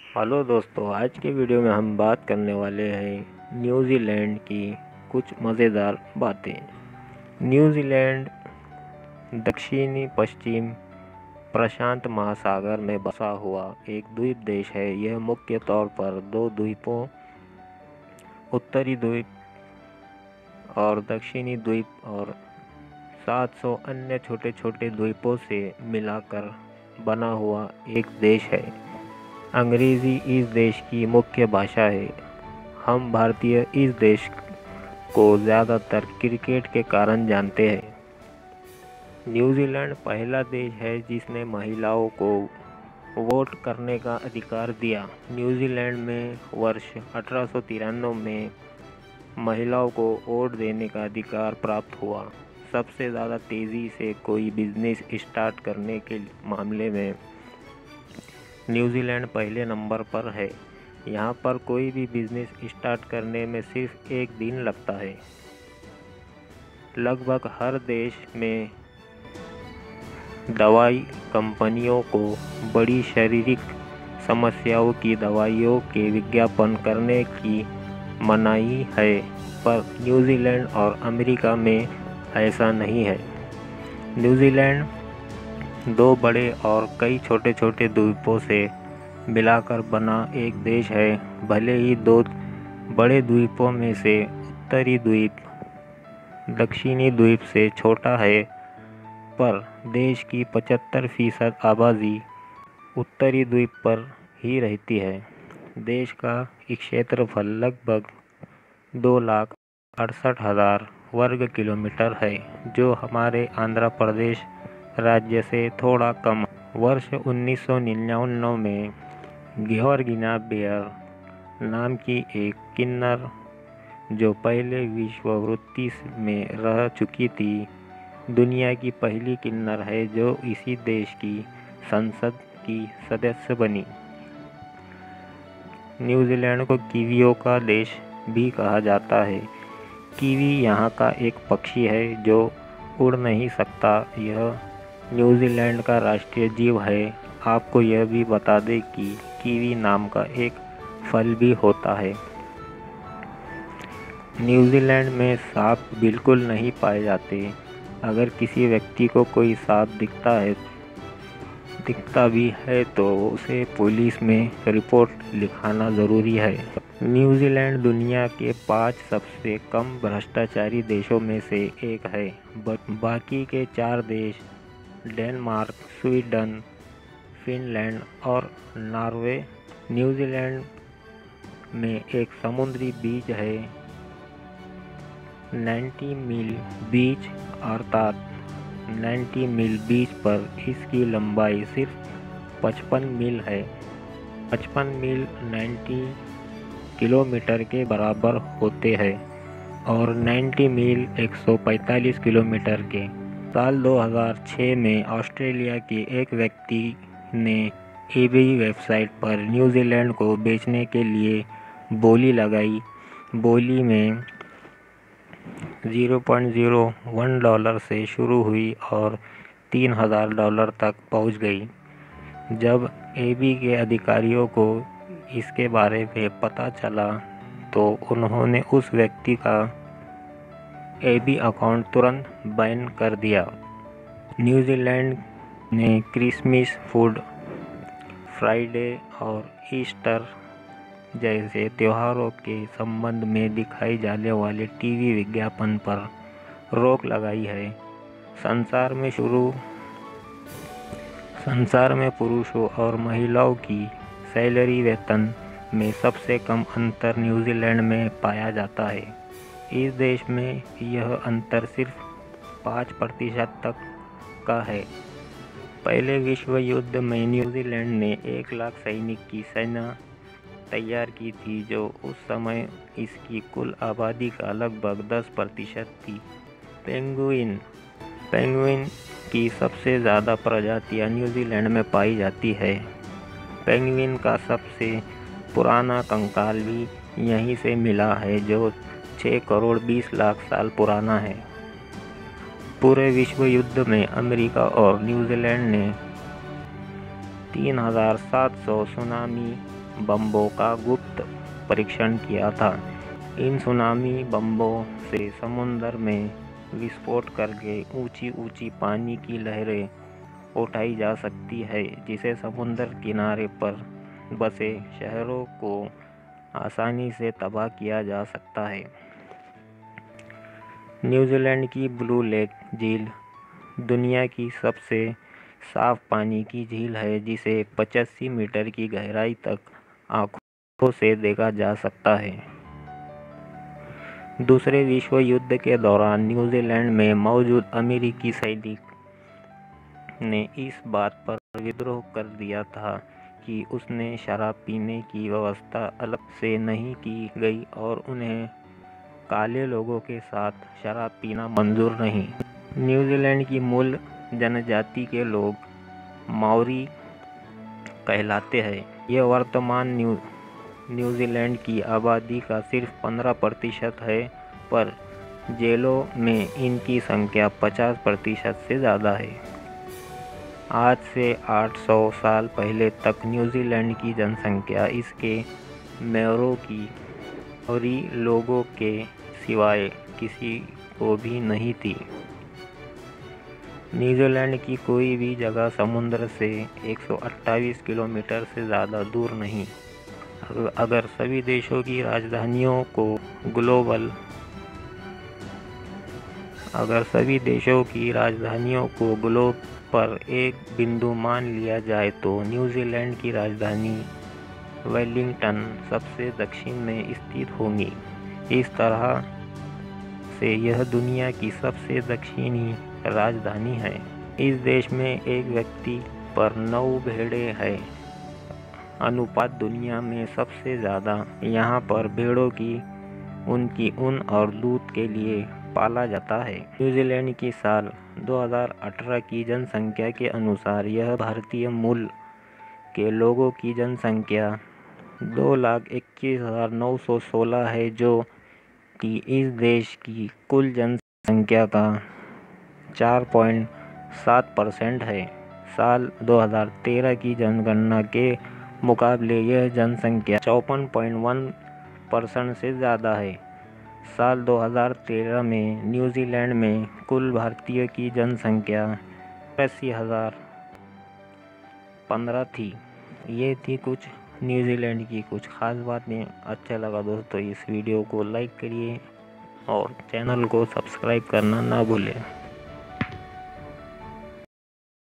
Hello दोस्तों, आज के वीडियो में हम बात करने वाले हैं न्यूजीलैंड की कुछ मज़ेदार बातें। न्यूजीलैंड दक्षिणी पश्चिम प्रशांत महासागर में बसा हुआ एक द्वीप देश है। यह मुख्य तौर पर दो द्वीपों, उत्तरी द्वीप और दक्षिणी द्वीप और 700 अन्य छोटे छोटे द्वीपों से मिलाकर बना हुआ एक देश है। अंग्रेज़ी इस देश की मुख्य भाषा है। हम भारतीय इस देश को ज़्यादातर क्रिकेट के कारण जानते हैं। न्यूजीलैंड पहला देश है जिसने महिलाओं को वोट करने का अधिकार दिया। न्यूजीलैंड में वर्ष 1893 में महिलाओं को वोट देने का अधिकार प्राप्त हुआ। सबसे ज़्यादा तेज़ी से कोई बिजनेस स्टार्ट करने के मामले में न्यूजीलैंड पहले नंबर पर है। यहाँ पर कोई भी बिजनेस स्टार्ट करने में सिर्फ एक दिन लगता है। लगभग हर देश में दवाई कंपनियों को बड़ी शारीरिक समस्याओं की दवाइयों के विज्ञापन करने की मनाही है, पर न्यूजीलैंड और अमेरिका में ऐसा नहीं है। न्यूजीलैंड दो बड़े और कई छोटे छोटे द्वीपों से मिलाकर बना एक देश है। भले ही दो बड़े द्वीपों में से उत्तरी द्वीप दक्षिणी द्वीप से छोटा है, पर देश की 75% आबादी उत्तरी द्वीप पर ही रहती है। देश का क्षेत्रफल लगभग 2,68,000 वर्ग किलोमीटर है, जो हमारे आंध्र प्रदेश राज्य से थोड़ा कम। वर्ष 1999 में गेओर्गिना बेयर नाम की एक किन्नर, जो पहले विश्व वृत्ति में रह चुकी थी, दुनिया की पहली किन्नर है जो इसी देश की संसद की सदस्य बनी। न्यूजीलैंड को कीवियों का देश भी कहा जाता है। कीवी यहाँ का एक पक्षी है जो उड़ नहीं सकता। यह न्यूजीलैंड का राष्ट्रीय जीव है। आपको यह भी बता दें कि कीवी नाम का एक फल भी होता है। न्यूजीलैंड में सांप बिल्कुल नहीं पाए जाते। अगर किसी व्यक्ति को कोई सांप दिखता भी है तो उसे पुलिस में रिपोर्ट लिखाना ज़रूरी है। न्यूजीलैंड दुनिया के 5 सबसे कम भ्रष्टाचारी देशों में से एक है। बाकी के 4 देश डेनमार्क, स्वीडन, फिनलैंड और नॉर्वे। न्यूजीलैंड में एक समुद्री बीच है, 90 मील बीच, अर्थात 90 मील बीच पर इसकी लंबाई सिर्फ 55 मील है। 55 मील 90 किलोमीटर के बराबर होते हैं और 90 मील 145 किलोमीटर के। साल 2006 में ऑस्ट्रेलिया के एक व्यक्ति ने eBay वेबसाइट पर न्यूजीलैंड को बेचने के लिए बोली लगाई। बोली में $0.01 से शुरू हुई और $3,000 तक पहुंच गई। जब eBay के अधिकारियों को इसके बारे में पता चला तो उन्होंने उस व्यक्ति का eBay अकाउंट तुरंत बैन कर दिया। न्यूजीलैंड ने क्रिसमस, गुड फ्राइडे और ईस्टर जैसे त्योहारों के संबंध में दिखाई जाने वाले टीवी विज्ञापन पर रोक लगाई है। संसार में पुरुषों और महिलाओं की सैलरी वेतन में सबसे कम अंतर न्यूजीलैंड में पाया जाता है। इस देश में यह अंतर सिर्फ 5% तक का है। पहले विश्व युद्ध में न्यूजीलैंड ने 1 लाख सैनिक की सेना तैयार की थी, जो उस समय इसकी कुल आबादी का लगभग 10% थी। पेंगुइन की सबसे ज़्यादा प्रजातियां न्यूजीलैंड में पाई जाती है। पेंगुइन का सबसे पुराना कंकाल भी यहीं से मिला है, जो 6 करोड़ 20 लाख साल पुराना है। पूरे विश्व युद्ध में अमेरिका और न्यूजीलैंड ने 3,700 सुनामी बमों का गुप्त परीक्षण किया था। इन सुनामी बमों से समुद्र में विस्फोट करके ऊंची ऊंची पानी की लहरें उठाई जा सकती है, जिसे समुद्र किनारे पर बसे शहरों को आसानी से तबाह किया जा सकता है। न्यूजीलैंड की ब्लू लेक झील दुनिया की सबसे साफ पानी की झील है, जिसे 85 मीटर की गहराई तक आंखों से देखा जा सकता है। दूसरे विश्व युद्ध के दौरान न्यूजीलैंड में मौजूद अमेरिकी सैनिक ने इस बात पर विद्रोह कर दिया था कि उसने शराब पीने की व्यवस्था अलग से नहीं की गई और उन्हें काले लोगों के साथ शराब पीना मंजूर नहीं। न्यूजीलैंड की मूल जनजाति के लोग माओरी कहलाते हैं। यह वर्तमान न्यूजीलैंड की आबादी का सिर्फ 15% है, पर जेलों में इनकी संख्या 50% से ज़्यादा है। आज से 800 साल पहले तक न्यूजीलैंड की जनसंख्या इसके माओरी लोगों के सिवाय किसी को भी नहीं थी। न्यूजीलैंड की कोई भी जगह समुद्र से 128 किलोमीटर से ज़्यादा दूर नहीं। अगर सभी देशों की राजधानियों को ग्लोब पर एक बिंदु मान लिया जाए तो न्यूजीलैंड की राजधानी वेलिंगटन सबसे दक्षिण में स्थित होगी। इस तरह से यह दुनिया की सबसे दक्षिणी राजधानी है। इस देश में एक व्यक्ति पर 9 भेड़ें हैं। अनुपात दुनिया में सबसे ज़्यादा यहाँ पर भेड़ों की उनकी ऊन और दूध के लिए पाला जाता है। न्यूजीलैंड की साल 2018 की जनसंख्या के अनुसार यह भारतीय मूल के लोगों की जनसंख्या 2,21,916 है, जो कि इस देश की कुल जनसंख्या का 4.7% है। साल 2013 की जनगणना के मुकाबले यह जनसंख्या 54.1% से ज़्यादा है। साल 2013 में न्यूजीलैंड में कुल भारतीयों की जनसंख्या 80,015 थी। ये थी कुछ न्यूजीलैंड की कुछ खास बातें। अच्छा लगा दोस्तों, इस वीडियो को लाइक करिए और चैनल को सब्सक्राइब करना ना भूलें।